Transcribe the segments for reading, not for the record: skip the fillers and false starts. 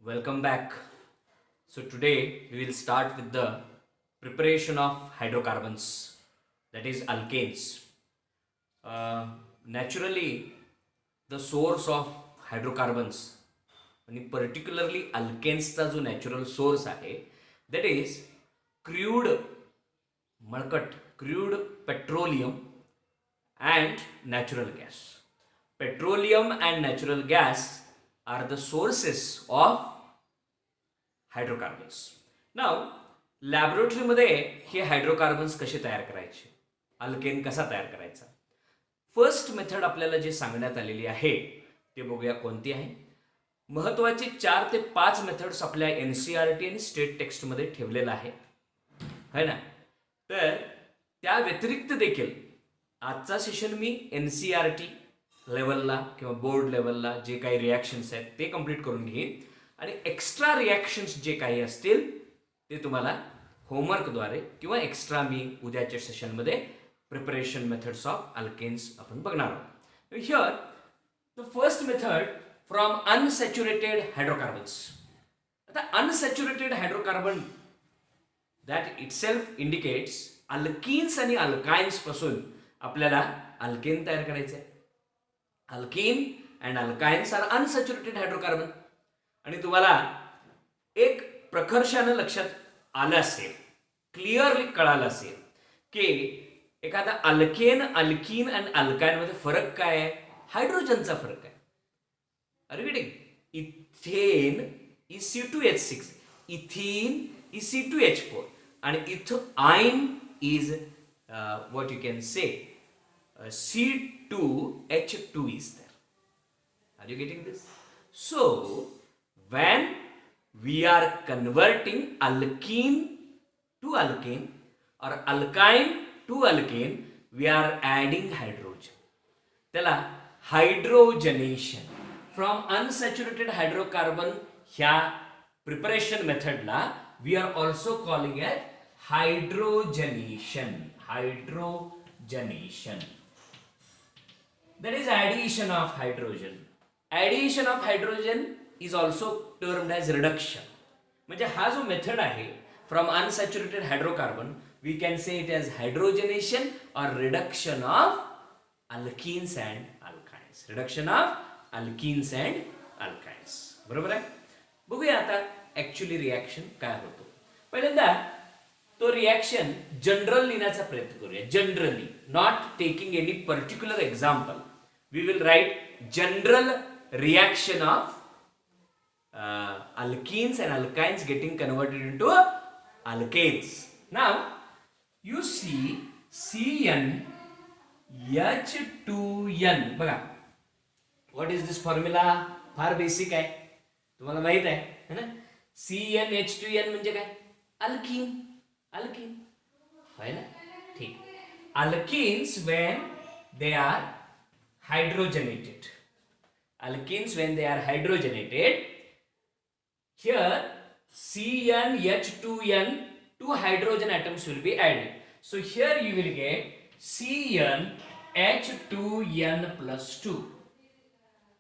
Welcome back. So today we will start with the preparation of hydrocarbons, that is alkanes. Uh, Naturally, the source of hydrocarbons आणि particularly alkanesचा जो natural source आहे, that is crude मळकट crude petroleum and natural gas. Petroleum and natural gas are the sources of hydrocarbons. Now लॅबोरेटरीमध्ये हे hydrocarbons कसे तयार करायचे, alkane कसा तयार करायचा. फर्स्ट मेथड आपल्याला जे सांगण्यात आलेली आहे ते बघूया कोणती आहे. महत्वाचे 4 ते 5 मेथड्स आपल्या NCERT आणि स्टेट टेक्स्टमध्ये ठेवलेलं आहे ना. तर त्या व्यतिरिक्त देखील आजचा सेशन मी NCERT लेवलला किंवा बोर्ड लेवलला जे काही रिॲक्शन्स आहेत ते कंप्लीट करून घेईन आणि एक्स्ट्रा रिॲक्शन्स जे काही असतील ते तुम्हाला होमवर्कद्वारे किंवा एक्स्ट्रा मी उद्याच्या सेशनमध्ये प्रिपरेशन मेथड्स ऑफ अल्केन्स आपण बघणार आहोत. Here the first method from unsaturated hydrocarbons. आता unsaturated hydrocarbon that itself indicates alkenes आणि अल्काइन्स पासून आपल्याला अल्केन तयार करायचं आहे. Alkene and alkynes are unsaturated hydrocarbon. आणि तुम्हाला एक प्रकर्षानं लक्षात आलं असेल, क्लिअरली कळालं असेल की एखादा अल्केन, अल्कीन आणि अल्काइनमध्ये फरक काय आहे. हायड्रोजनचा फरक आहे. अरे getting. Ethane is C2H6, ethene is C2H4 आणि ethyne is what you can say C2H2 is there. Are you getting this? So when we are converting alkene to alkane or alkyne to alkane, we are adding hydrogen. त्याला hydrogenation. From unsaturated hydrocarbon ह्या preparation मेथडला we are also calling it hydrogenation. Hydrogenation, that is addition of hydrogen. Addition of hydrogen is also termed as reduction. म्हणजे हा जो method आहे from unsaturated hydrocarbon, we can say it as hydrogenation or reduction of alkenes and alkynes. Reduction of alkenes and alkynes. बरोबर आहे. बघूया आता actually reaction काय होतो. पहिल्यांदा तो रिॲक्शन जनरल लिहिण्याचा प्रयत्न करूया. Generally, not taking any particular example. We will write general reaction of alkenes and alkynes getting converted into alkanes. Now you see CnH2n. बघा, what is this formula? फार basic आहे, तुम्हाला माहित आहे ना. CnH2n म्हणजे काय? अल्कीन. अल्कीन है ना. ठीक. Alkenes when they are hydrogenated. Alkenes when they are hydrogenated, here CnH2n, 2 hydrogen atoms will be added. So here you will get CnH2n plus 2.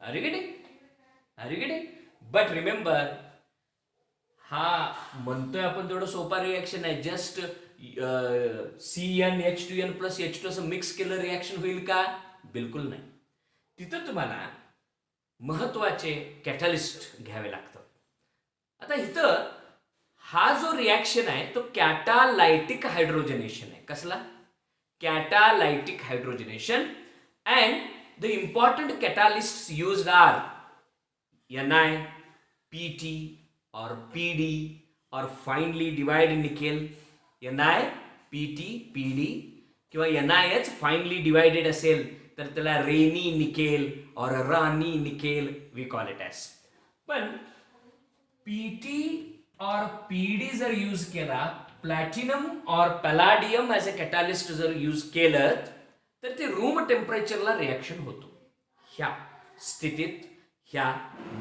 Are you getting? Are you getting? But remember, हा म्हणतोय आपण तेवढं सोपा reaction आहे. Just CnH2n plus H2 असं mix केलं reaction होईल का? बिलकुल नाही. तिथं तुम्हाला महत्वाचे कॅटलिस्ट घ्यावे लागतात. आता इथं हा जो रिॲक्शन आहे तो कॅटालायटिक हायड्रोजनेशन आहे. कसला? Catalytic hydrogenation. And the important catalyst used are Ni, Pt or Pd or finely divided nickel. Ni, Pt, Pd किंवा NiH फाइनली डिवाइडेड असेल तर त्याला Raney nickel or Raney nickel we call it as. पण Pt or Pd जर use केला, platinum or palladium as a कॅटालिस्ट जर use केलं तर ते रूम टेम्परेचरला रिॲक्शन होतो. ह्या स्थितीत ह्या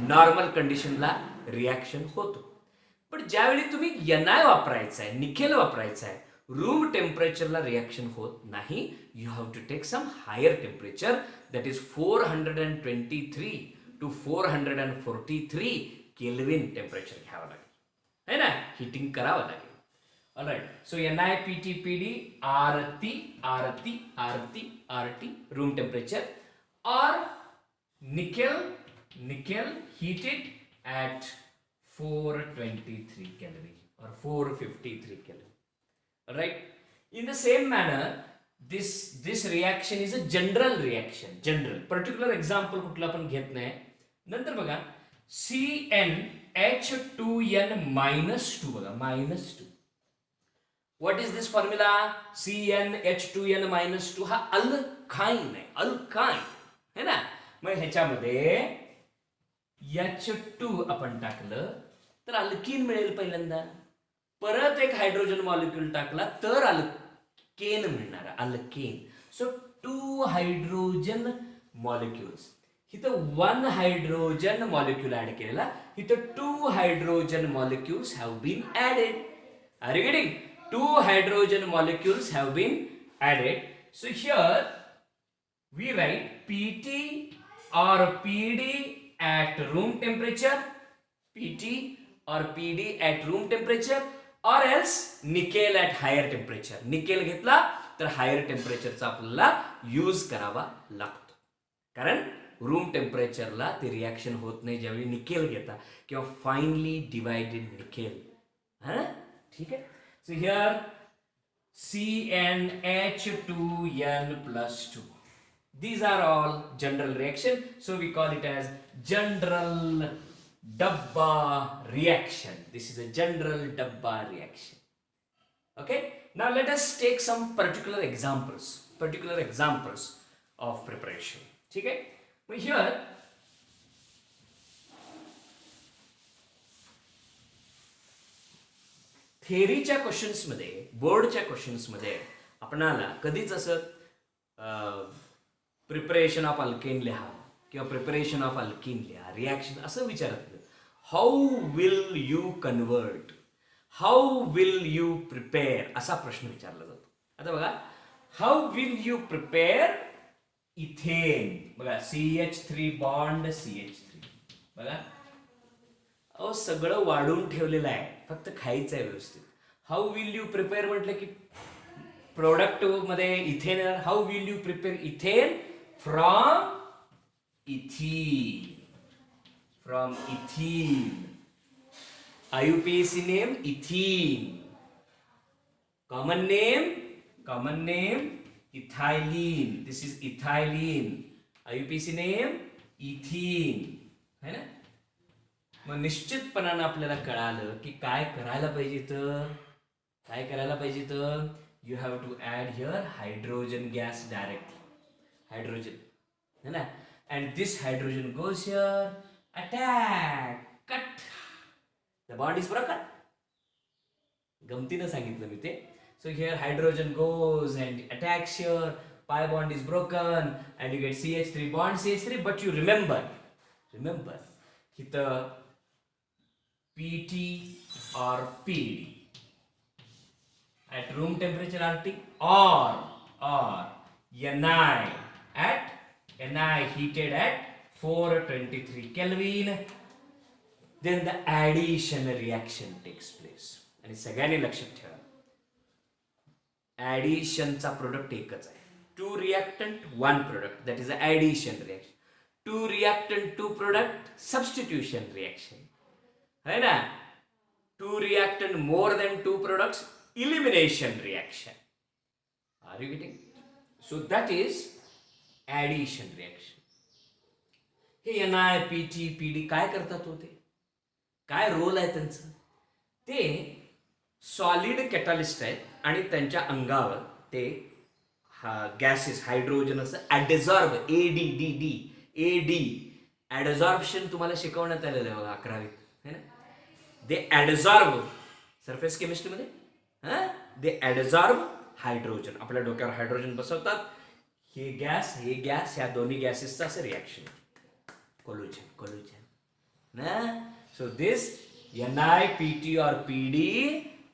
नॉर्मल कंडिशनला रिॲक्शन होतो. पण ज्यावेळी तुम्ही Ni वापरायचं आहे, निकेल वापरायचं आहे, रूम टेम्परेचरला रिॲक्शन होत नाही. You have to take some higher temperature, that is 423 to 443 kelvin temperature घ्यावं लागेल, है ना, हिटिंग करावं लागेल. Alright, so NiPTPD RT room temperature, or nickel heated at 423 Kelvin or 453 Kelvin. Alright, in the same manner this reaction is a general reaction. General, particular example कुठला पण घेत नाही. नंतर बघा CnH2n-2 बघा, -2. What is this formula? CnH2n-2 हा alkyne आहे, alkyne है ना. मग ह्याच्यामध्ये H2 आपण टाकलं तर अल्कीन मिळेल पहिल्यांदा. परत एक हायड्रोजन मॉलिक्यूल टाकला तर अल्केन मिळणार, अल्केन. So 2 hydrogen molecules. इथं 1 हायड्रोजन मॉलिक्यूल ऍड केलेला, इथं 2 hydrogen molecules have been added. Are you getting? 2 hydrogen molecules have been added. So here we write PT or PD at room temperature, PT or PD at room temperature, or else nickel at higher temperature. nickel घेतला तर higher temperature चा आपल्याला use करावा लागतो, कारण room टेम्परेचरला ते reaction होत नाही ज्यावेळी निकेल घेता किंवा फाइनली डिवाइडेड निकेल. हा, ठीक आहे. So here CnH2n+2. These are all general reaction. So we call it as general Dabba reaction. This is a general Dabba reaction. Okay. Now let us take some particular examples of preparation. Okay. But here थेअरीच्या क्वेश्चन्समध्ये, बोर्डच्या क्वेश्चन्समध्ये आपणाला कधीच असं preparation of alkane लिहा किंवा preparation of alkyne लिहा, reaction असं विचारत नाही. How will you convert, how will you prepare असा प्रश्न विचारला जातो. आता बघा, how will you prepare ethane. बघा CH3 बॉन्ड CH3. बघा, अहो सगळं वाढून ठेवलेलं आहे, फक्त खायचं आहे व्यवस्थित. हाऊ विल यू प्रिपेअर म्हटलं की प्रोडक्ट मध्ये ethane. How will you prepare ethane from ethene, from ethene. IUPAC name ethene, common name ethylene. This is ethylene. IUPAC name ethene, है ना. मग निश्चितपणानं आपल्याला कळालं की काय करायला पाहिजे तर you have to add here hydrogen gas directly. Hydrogen, है ना. And this hydrogen goes here, attack, cut, the bond is broken. गमतीनं सांगितलं मी ते. So here hydrogen goes and attacks here, pi bond is broken and you get CH3 bond CH3. But you remember इथं PT or PD at room temperature RT or Ni heated at 423 Kelvin. Then the addition reaction takes place. आणि सगळ्यांनी लक्षात ठेवा, ऍडिशनचा product एकच आहे. 2 reactant 1 product, that is the addition reaction. 2 reactant 2 product, substitution reaction, है ना. 2 reactant more than 2 products, elimination reaction. Are you getting? So that is addition reaction. हे NiPTPD काय करतात होते, काय रोल आहे त्यांचं? ते सॉलिड कॅटलिस्ट आहेत आणि त्यांच्या अंगावर ते गॅसेस हायड्रोजन असं ॲडझॉर्ब, ॲडझॉर्प्शन तुम्हाला शिकवण्यात आलेलं आहे बघा 11वीत, है ना. दे ॲडझॉर्ब सरफेस केमिस्ट्रीमध्ये, दे ॲडझॉर्ब हायड्रोजन. आपल्या डोक्यावर हायड्रोजन बसवतात, हे गॅस ह्या दोन्ही गॅसेसचं असं रिॲक्शन, कोलोजन ना. So this NiPT or PD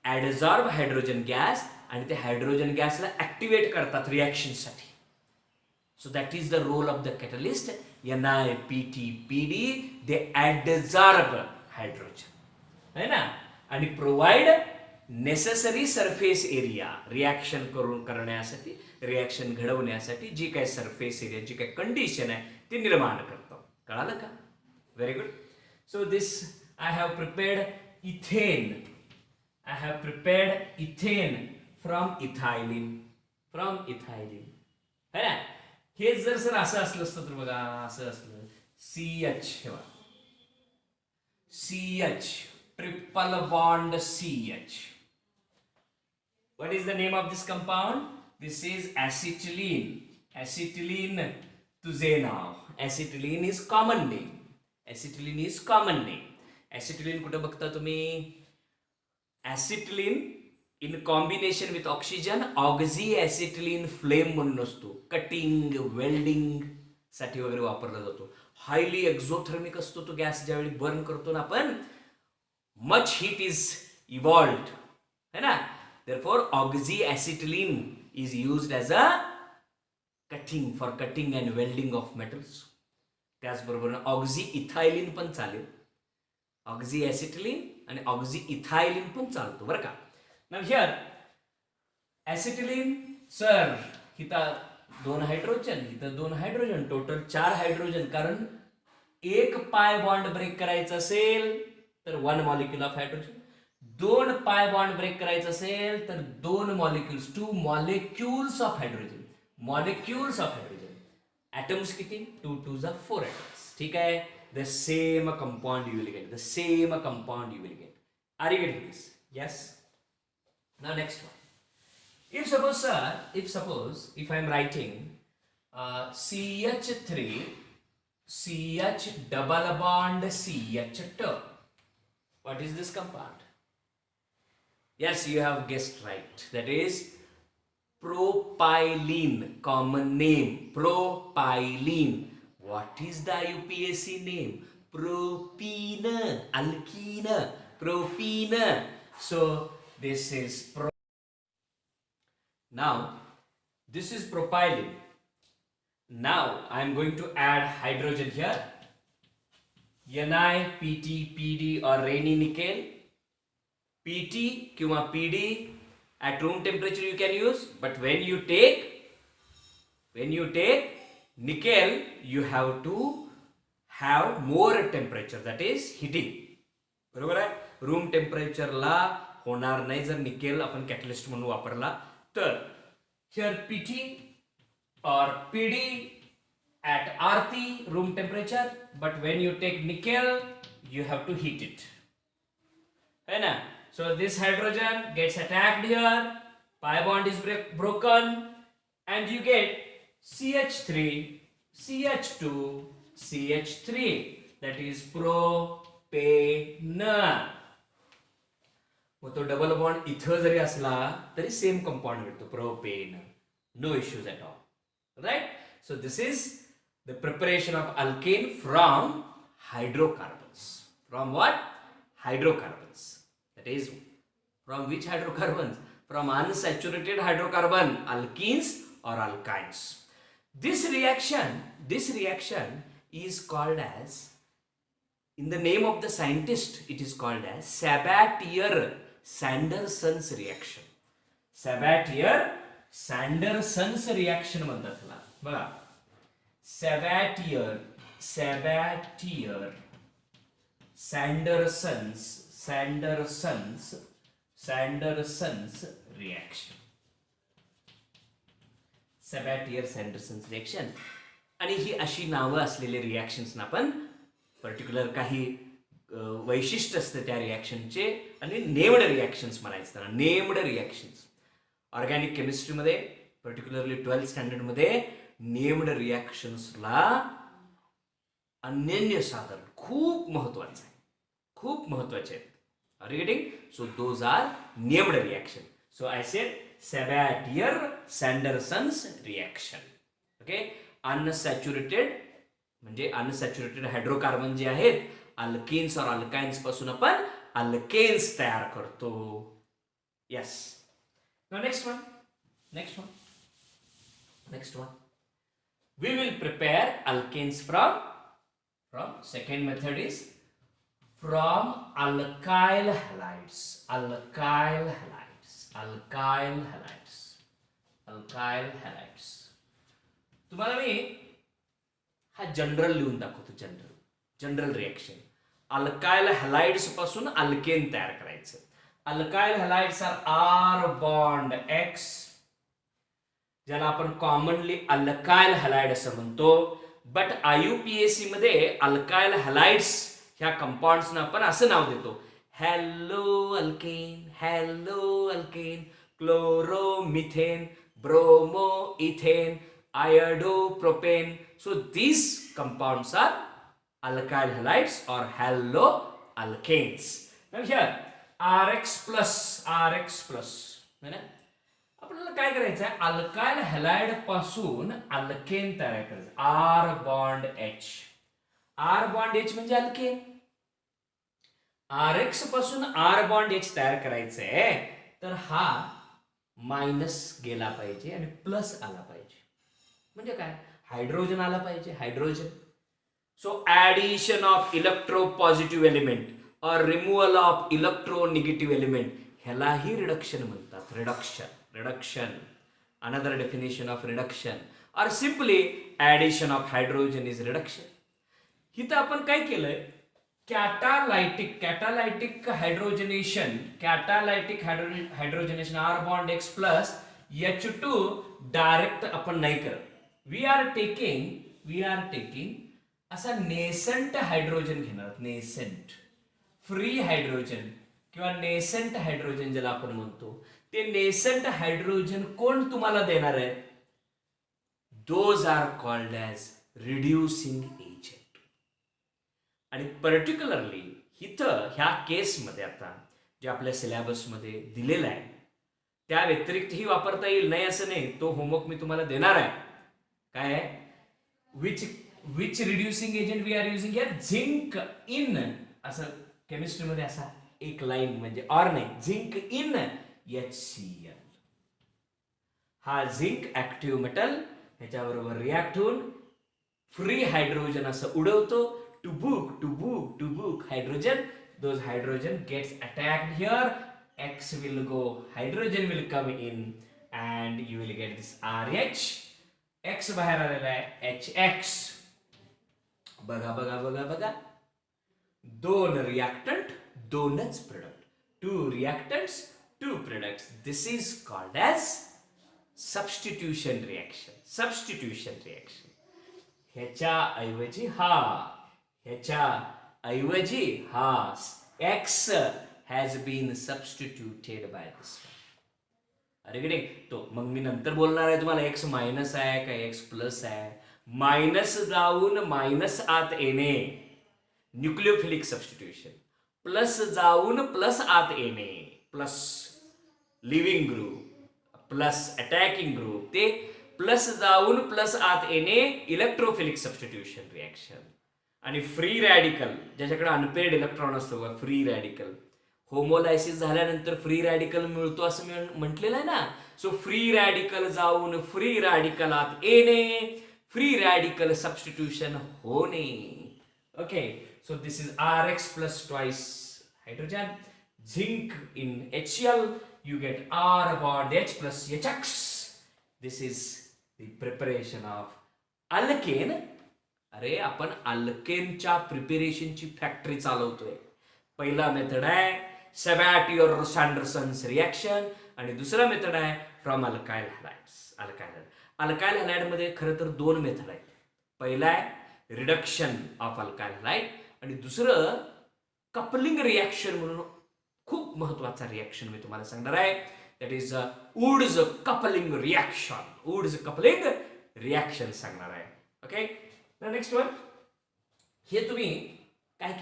adsorb hydrogen gas आणि ते हायड्रोजन गॅसला ऍक्टिव्हेट करतात रिॲक्शनसाठी. So that is the role of the catalyst. NiPTPD they adsorb hydrogen है ना, आणि provide necessary surface area reaction करण्यासाठी, रिॲक्शन घडवण्यासाठी जी काय सरफेस एरिया, जी काय कंडिशन आहे ती निर्माण करतो. कळालं का? Very good. So this I have prepared ethane. I have prepared ethane from ethylene. From ethylene है ना. हे जर सर असं असलं असतं तर बघा, असं असलं CH, CH triple bond CH. What is the name of this compound? This is acetylene. Acetylene tuzanov. Acetylene is common name. Acetylene is common name. Acetylene कुठे बघता तुम्ही? Acetylene in combination with oxygen oxyacetylene flame म्हणून असतो. Cutting, welding साठी वगैरे वापरला जातो. Highly exothermic असतो तो गॅस. ज्यावेळी बर्न करतो ना आपण, मच हीट इज इव्हॉल्व्ड है ना. Therefore, oxyacetylene is used as a for cutting and welding of metals. त्याचबरोबर ऑक्झिइथायलिन पण चालेल. ऑक्झिएसिटिलीन आणि ऑक्झिइथायलिन पण चालतो बरं का. नाव हिअर ऍसिटिलीन सर, इथं 2 हायड्रोजन, इथं 2 हायड्रोजन, टोटल 4 हायड्रोजन. कारण एक पाय बॉन्ड ब्रेक करायचा असेल तर 1 molecule of hydrogen. 2 pi bond break करायचं असेल तर 2 molecules, 2 molecules of hydrogen. Molecules of hydrogen. Atoms किती? 2 2 जा 4 ॲटम्स. ठीक आहे. The same compound you will get. The same compound you will get. Are you getting this? Yes. Now next one. If suppose sir, if I am writing CH3 CH double bond CH2, what is this compound? Yes, you have guessed right. That is propylene. Common name propylene. What is the UPSC name? Propene. Alkene. Propene. So this is now this is propylene. Now I am going to add hydrogen here. Ni, PT, PD or rainy nickel. PT किंवा PD at room temperature you can use, but when you take nickel you have to have more temperature, that is heating. बरोबर आहे. Room टेम्परेचरला होणार नाही जर nickel आपण catalyst म्हणून वापरला तर. Here PT or PD at RT room temperature, but when you take nickel you have to heat it, है ना. So this hydrogen gets attacked here, pi bond is broken, and you get CH3 CH2 CH3, that is propane. मग तो double bond इथं जरी असला तरी same compound मिळतो, propane. No issues at all. Right. So this is the preparation of alkane from hydrocarbons. From what? Hydrocarbons. That is from which hydrocarbons? From unsaturated hydrocarbon, alkenes or alkynes. This reaction is called as, in the name of the scientist, it is called as Sabatier-Sanderson's reaction. Sabatier-Sanderson's reaction म्हणतात त्याला. बघा, Sanderson's reaction. Sabatier-Sanderson's reaction. आणि ही अशी नावं असलेले reactions आपण particular काही वैशिष्ट्य असतं त्या रिॲक्शनचे आणि नेम्ड रिॲक्शन्स म्हणायचं त्यांना. नेम्ड रिॲक्शन्स ऑर्गॅनिक केमिस्ट्रीमध्ये पर्टिक्युलरली 12th स्टँडर्डमध्ये नेम्ड रिॲक्शन्सला अनन्य साधन खूप महत्वाचं आहे. खूप महत्वाचे आहेत. Are you getting? So those are named reaction. So I said Sabatier-Sanderson's reaction. Okay. Unsaturated म्हणजे अनसॅच्युरेटेड हायड्रोकार्बन जे आहेत अल्केन्स और अल्काइन्स पासून आपण अल्केन्स तयार करतो. Yes. Now next one we will prepare alkanes from second method is from alkyl halides. Alkyl halides. Alkyl halides. Alkyl halides. तुम्हाला मी हा जनरल लिहून दाखवतो. General reaction. अल्काइल हॅलाइड्स पासून अल्केन तयार करायचं. Alkyl halides R R bond X, ज्याला आपण कॉमनली अल्काइल हॅलाइड असं म्हणतो. बट IUPAC मध्ये अल्काइल हॅलाइड्स ह्या कंपाऊंड्सना आपण असं नाव देतो, halo alkane, halo alkane, chloromethane, bromo ethane, iodopropane. So these compounds are alkyl halides or haloalkanes. Now here RX plus है ना. आपल्याला काय करायचं आहे, अल्काइल हॅलाइड पासून अल्केन तयार करायचं. R bond H. R bond H म्हणजे अल्केन. RX पासून R bond H तयार करायचंय, तर हा मायनस गेला पाहिजे आणि प्लस आला पाहिजे. म्हणजे काय, हायड्रोजन आला पाहिजे, hydrogen. So addition of electropositive element or removal of electronegative element, ह्यालाही रिडक्शन म्हणतात. Reduction. Another definition of reduction or simply addition of hydrogen is reduction. इथं आपण काय केलंय, catalytic hydrogenation R bond X plus H2 direct आपण नाही करत. We are taking असा नेसेंट हायड्रोजन घेणार. नेसेंट फ्री हायड्रोजन किंवा नेसेंट हायड्रोजन ज्याला आपण म्हणतो, ते नेसेंट हायड्रोजन कोण तुम्हाला देणार आहे, those are called as reducing agent. आणि पर्टिक्युलरली इथं ह्या केसमध्ये आता जे आपल्या सिलेबसमध्ये दिलेलं आहे त्या व्यतिरिक्तही वापरता येईल, नाही असं नाही. तो होमवर्क मी तुम्हाला देणार आहे. काय आहे, which reducing agent we are using here, zinc in. असं केमिस्ट्रीमध्ये असा एक लाईन म्हणजे ऑर नाही, झिंक इन HCl. हा झिंक ऍक्टिव्ह मेटल ह्याच्याबरोबर रिॲक्ट होऊन फ्री हायड्रोजन असं उडवतो. To book hydrogen. Those hydrogen gets attacked here. X will go, hydrogen will come in and you will get this RH. X बाहेर आलेला आहे HX. बघा. दोन रिएक्टंट, दोनच product. Two reactants, two products. This is called as substitution reaction. ह्याच्या ऐवजी हा X has been substituted by this one. अरे गिडे, तो मग मी नंतर बोलणार आहे तुम्हाला X मायनस आहे का X प्लस आहे. मायनस जाऊन मायनस आत येणे, न्यूक्लियोफिलिक सबस्टिट्यूशन. प्लस जाऊन प्लस आत येणे, plus living group, plus attacking group. ते प्लस जाऊन प्लस आत येणे, इलेक्ट्रोफिलिक सबस्टिट्यूशन रिएक्शन. आणि फ्री रॅडिकल, ज्याच्याकडे अनपेड इलेक्ट्रॉन असतो, फ्री रॅडिकल. होमोलायसिस झाल्यानंतर फ्री रॅडिकल मिळतो असं मी म्हटलेलं आहे ना. सो फ्री रॅडिकल जाऊन फ्री रॅडिकलात येणे, फ्री रॅडिकल सबस्टिट्यूशन होणे. Okay, so this is RX plus twice hydrogen. Zinc in HCl, you get R bond H plus HX. This is the preparation of alkane. अरे आपण अल्केनच्या प्रिपरेशनची factory चालवतोय. पहिला method आहे सॅबॅटियर-सँडरसन्स reaction आणि दुसरा method आहे from alkyl halides. Alkyl halide मध्ये खरं तर दोन मेथड आहेत. पहिला आहे रिडक्शन ऑफ अल्काइल हॅलाइड आणि दुसरं कपलिंग रिएक्शन म्हणून खूप महत्वाचा रिएक्शन मी तुम्हाला सांगणार आहे. That is Wurtz coupling reaction सांगणार आहे. Okay, next one. हे तुम्ही काय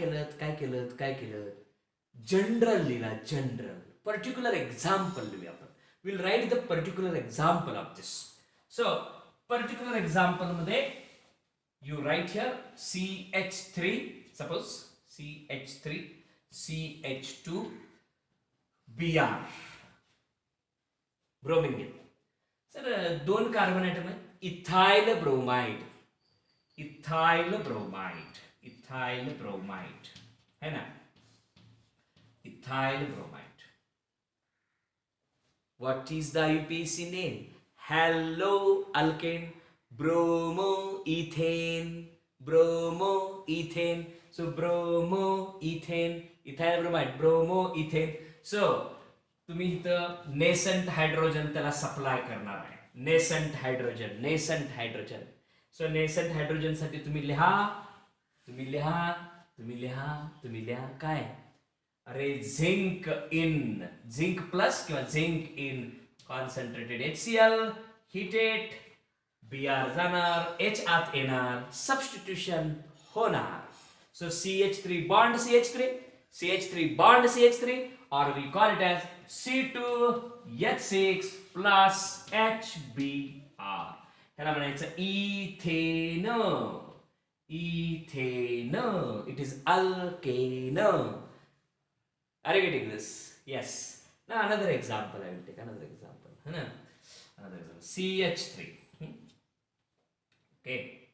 केलं, जनरल लिहिला. जनरल पर्टिक्युलर एक्झाम्पल लिहूया आपण. Will write the particular example of this. So particular example मध्ये you write here CH3, suppose CH3 CH2 Br, bromine घेतलं. सर दोन कार्बन ऍटम आहे. इथाइल ब्रोमाइड है ना. ethyl bromide. What is the IUPAC name? Haloalkane bromoethane. Bromoethane. So bromoethane, ethyl bromide, bromoethane. So तुम्ही इथं नेसंट hydrogen त्याला supply करणार आहे. Nascent hydrogen. So nascent hydrogen साठी तुम्ही लिहा काय? अरे झिंक प्लस किंवा zinc in concentrated HCl heated, Br जाणार, H आत येणार, सबस्टिट्यूशन होणार. So CH3 bond CH3 or we call it as C2H6 plus HBr. ह्याला म्हणायचं ethane. It is alkane. Are you getting this? Yes. Now another example. I will take another example. CH3. Okay.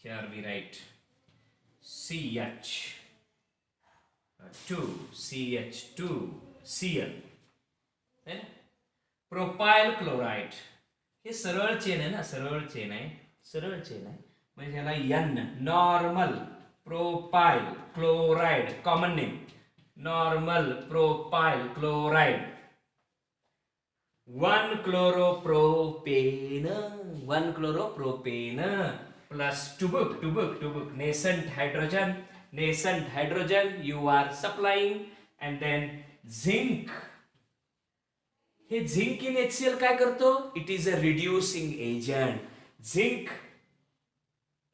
Here we write CH2Cl. Propyl chloride. हे सरळ chain आहे. म्हणजे ह्याला N normal propyl chloride common name. Normal propyl chloride. 1 chloropropen plus tubuk nascent hydrogen you are supplying, and then zinc. हे zinc in HCl काय करतो? It is a reducing agent. Zinc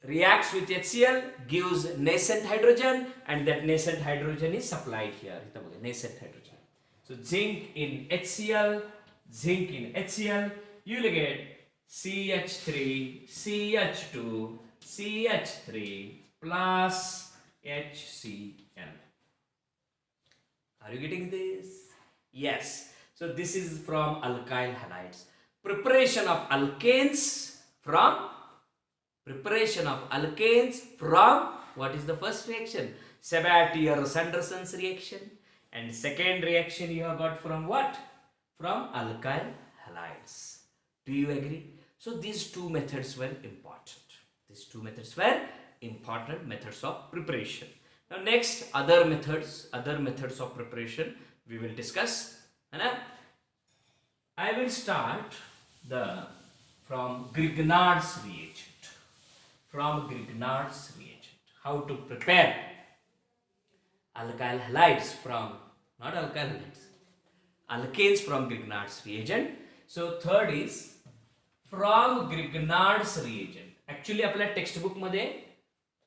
reacts with HCl, gives nascent hydrogen, and that nascent hydrogen is supplied here. Nascent hydrogen. So zinc in HCl, you will get CH3, CH2, CH3 plus HCl. Are you getting this? Yes. So this is from alkyl halides. Preparation of alkanes from what is the first reaction? Sabatier-Sanderson's reaction. And second reaction you have got from what? From alkyl halides. Do you agree? So these two methods were important. Methods of preparation. Now next, other methods of preparation we will discuss. I will start from Grignard's reagent. How to prepare alkyl halides alkanes from Grignard's reagent. So third is from Grignard's reagent. Actually आपल्या textbook मध्ये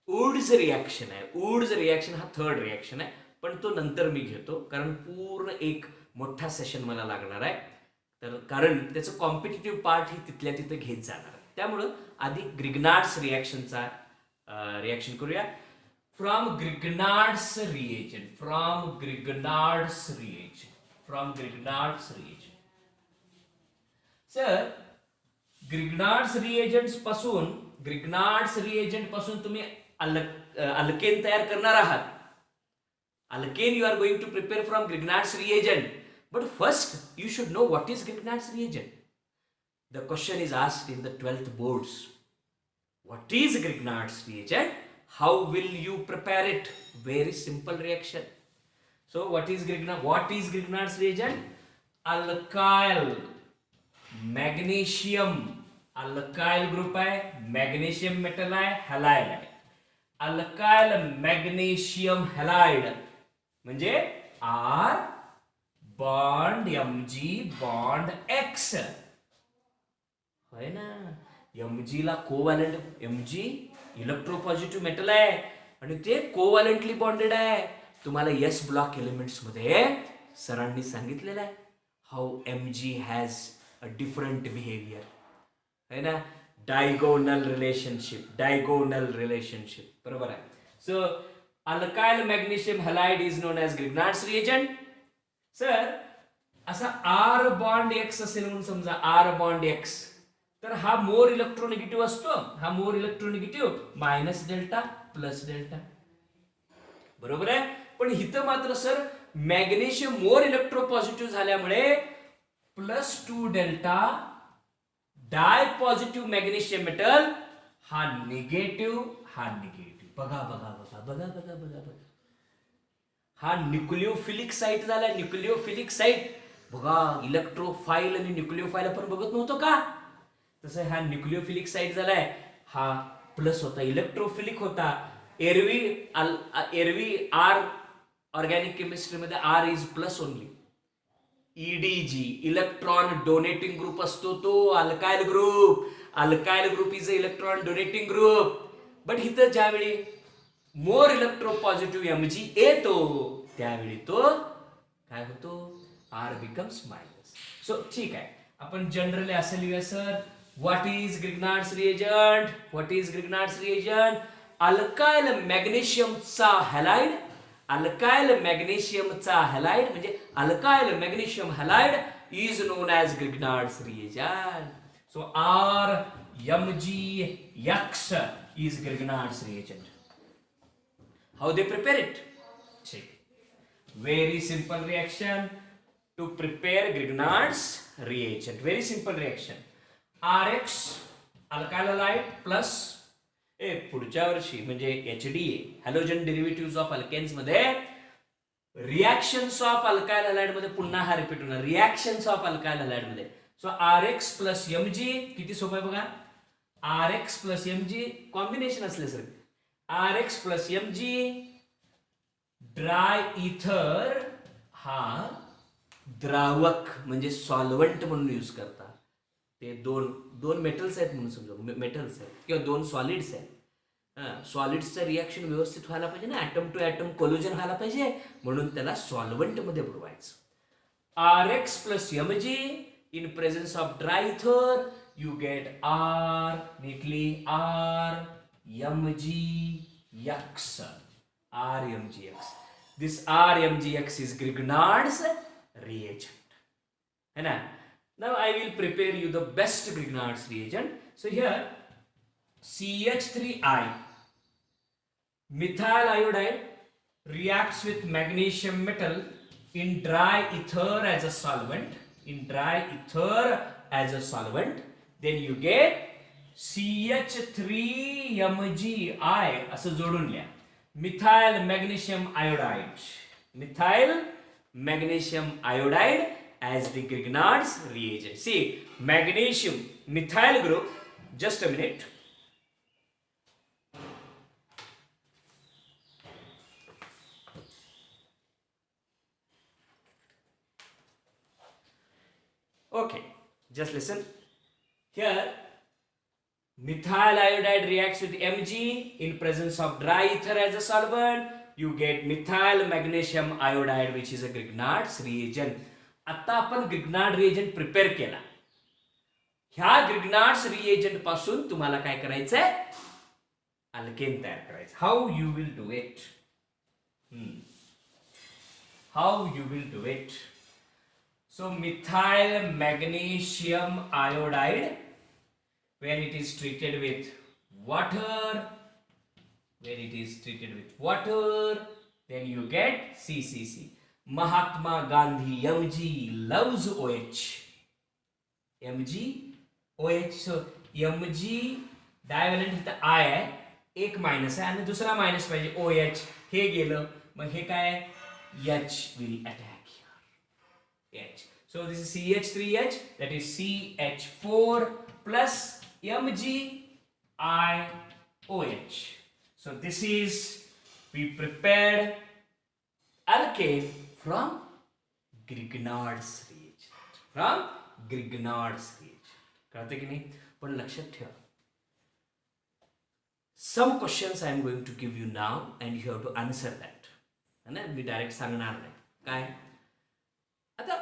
Wurtz reaction आहे. Wurtz reaction हा third reaction आहे, पण तो नंतर मी घेतो कारण पूर्ण एक मोठा सेशन मला लागणार आहे. तर कारण त्याचं कॉम्पिटिटिव्ह पार्ट ही तिथल्या तिथे घेत जाणार आहे. त्यामुळं आधी ग्रिग्नार्ड्स रिएक्शनचा रिएक्शन करूया. From Grignard's reagent. Sir Grignard's reagent पासून तुम्ही अल्केन तयार करणार आहात. Alkane you are going to prepare from Grignard's reagent. But first you should know what is Grignard's reagent. The question is asked in the 12th boards. What is Grignard's reagent? How will you prepare it? Very simple reaction. So what is Grignard's reagent? Alkyl magnesium. Alkyl group आहे, magnesium metal आहे, halide आहे. Alkyl magnesium halide म्हणजे R bond Mg bond X. होय ना. Mg ला covalent, Mg electropositive metal आहे आणि ते कोव्हॅलेंटली बॉन्डेड आहे. तुम्हाला S ब्लॉक एलिमेंट्स मध्ये सरांनी सांगितलेलं आहे how Mg has a different behaviour. है ना. डायगोनल रिलेशनशिप बरोबर आहे. So alkyl magnesium halide is known as Grignard's reagent. Sir असा R बॉन्ड X असेल म्हणून समजा, R बॉन्ड X, तर हा मोर इलेक्ट्रोनिगेटिव्ह असतो. हा मोर इलेक्ट्रोनिगेटिव्ह मायनस डेल्टा प्लस डेल्टा बरोबर आहे. पण इथं मात्र सर मॅग्नेशियम मोर इलेक्ट्रोपॉझिटिव्ह झाल्यामुळे +2 डेल्टा डाय पॉझिटिव्ह मॅग्नेशियम मेटल हा निगेटिव्ह बघा बघा बघा बघा बघा बघा बघा हा न्यूक्लिओफिलिक साईट झाला. न्यूक्लिओफिलिक साईट बघा, इलेक्ट्रोफाईल आणि न्यूक्लिओफाईल आपण बघत नव्हतो का, तसं हा न्यूक्लिओफिलिक साईट झालाय. हा प्लस होता, इलेक्ट्रोफिलिक होता. एरवी आर ऑर्गॅनिक केमिस्ट्रीमध्ये R is plus only. EDG electron donating group असतो तो alkyl group. Alkyl group is a electron donating group. But इथं ज्यावेळी मोर इलेक्ट्रोपॉझिटिव्ह एमजी येतो त्यावेळी तो काय होतो, आर बिकम्स मायनस. सो ठीक आहे, आपण जनरली असं लिहूया sir, what is Grignard's reagent. What is Grignard's reagent? Alkyl मॅग्नेशियमचा हॅलाइड. अल्काइल मॅग्नेशियमचा हॅलाइड म्हणजे alkyl magnesium halide is known as Grignard's reagent. So R MgX is Grignard's reagent. How they prepare it? Check. Very simple reaction to prepare Grignard's reagent. Very simple reaction. Rx alkyl halide plus पुढच्या वर्षी म्हणजे HDA halogen derivative of alkanes मध्ये reactions of alkyl halide मध्ये पुन्हा हा repeat होणार. Reactions of alkyl halide मध्ये. So Rx plus Mg किती सोपं आहे बघा. Rx प्लस Mg कॉम्बिनेशन असले sir. Rx plus Mg dry ether हा द्रावक म्हणजे सॉल्व्हंट म्हणून यूज करतात. ते दोन मेटल्स आहेत म्हणून समजा, मेटल्स आहेत किंवा दोन सॉलिड्स आहेत. सॉलिड्सचं रिॲक्शन व्यवस्थित व्हायला पाहिजे ना, ॲटम टू ॲटम कोल्युजन व्हायला पाहिजे, म्हणून त्याला सॉल्व्हंट मध्ये बुडवायचं. Rx plus Mg in presence of dry ether you get R, neatly RMgX. RMgX. This RMgX is Grignard's reagent. है ना? Now I will prepare you the best Grignard's reagent. So here CH3I methyl iodide reacts with magnesium metal in dry ether as a solvent. In dry ether as a solvent, then you get CH3MgI असं जोडून लिहा. Methyl magnesium iodide. Methyl magnesium iodide as the Grignard's reagent. See, magnesium methyl group, just a minute. Okay, just listen. Here, methyl iodide reacts with Mg in presence of dry ether as a solvent. You get methyl magnesium iodide, which is a Grignard's reagent. आता आपण Grignard reagent prepare केला. ह्या Grignard's reagent पासून तुम्हाला काय करायचंय, alkane तयार करायचं. How you will do it. How you will do it. So methyl magnesium iodide, when it is treated with water, then you get CCC. Mahatma Gandhi Mg loves OH. Mg OH. So Mg डायव्हॅलेंट इथं I आहे, एक minus आहे आणि दुसरा minus पाहिजे OH. हे गेलं, मग हे काय H will attack here. H. So this is CH3H, that is CH4 plus MgIOH. So this is, we prepared alkane from Grignard's reagent. From Grignard's reagent. कळतं की नाही? पण लक्षात ठेवा. Some questions I am going to give you now and you have to answer that. है ना? मी direct सांगणार नाही. काय? आता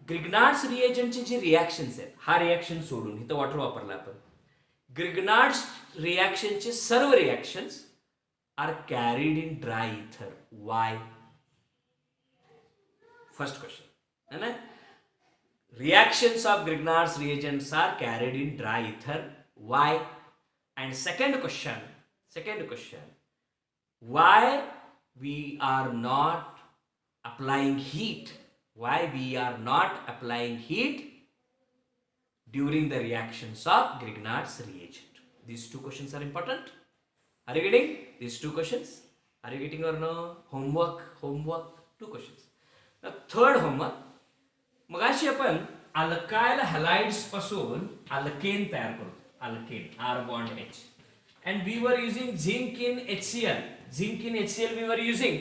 ग्रिग्नार्ड्स रिएजंटचे जे रिॲक्शन्स आहेत, हा रिॲक्शन सोडून इथं वॉटर वापरला आपण. ग्रिग्नार्ड्स रिॲक्शनचे सर्व reactions are carried in dry ether. Why? First question है ना. Reactions of Grignard's reagents are carried in dry ether. Why? And second question, why we are not applying heat. Why we are not applying heat during the reactions of Grignard's reagent? These two questions are important. Are you getting these two questions? Are you getting or no? Homework. Two questions. Now third homework. मगाशी आपण alkyl हॅलाइड्स पासून alkane तयार करतो. Alkane R bond H. And we were using zinc in HCl. Zinc in HCl we were using.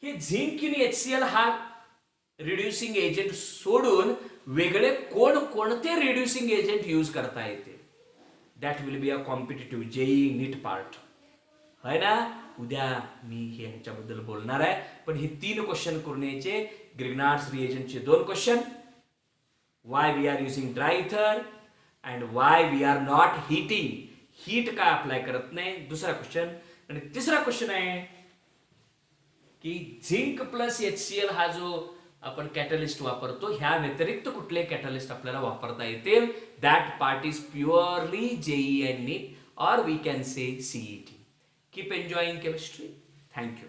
हे zinc in HCl हा reducing agent सोडून वेगळे कोणते रिड्युसिंग एजंट यूज करता येते? That will be a competitive JEE NEET part. है ना? उद्या मी हे ह्याच्याबद्दल बोलणार आहे. पण हे 3 क्वेश्चन करून यायचे. ग्रिग्नार्ड्स रिएजंटचे 2 question. Why we are using dry ether and why we are not heating. Heat का अप्लाय करत नाही. दुसरा क्वेश्चन. आणि तिसरा क्वेश्चन आहे की झिंक प्लस HCl हा जो आपण कॅटलिस्ट वापरतो ह्या व्यतिरिक्त कुठले कॅटलिस्ट आपल्याला वापरता येतील? That part is purely JEE and NEET, or we can say CET. Keep enjoying chemistry. Thank you.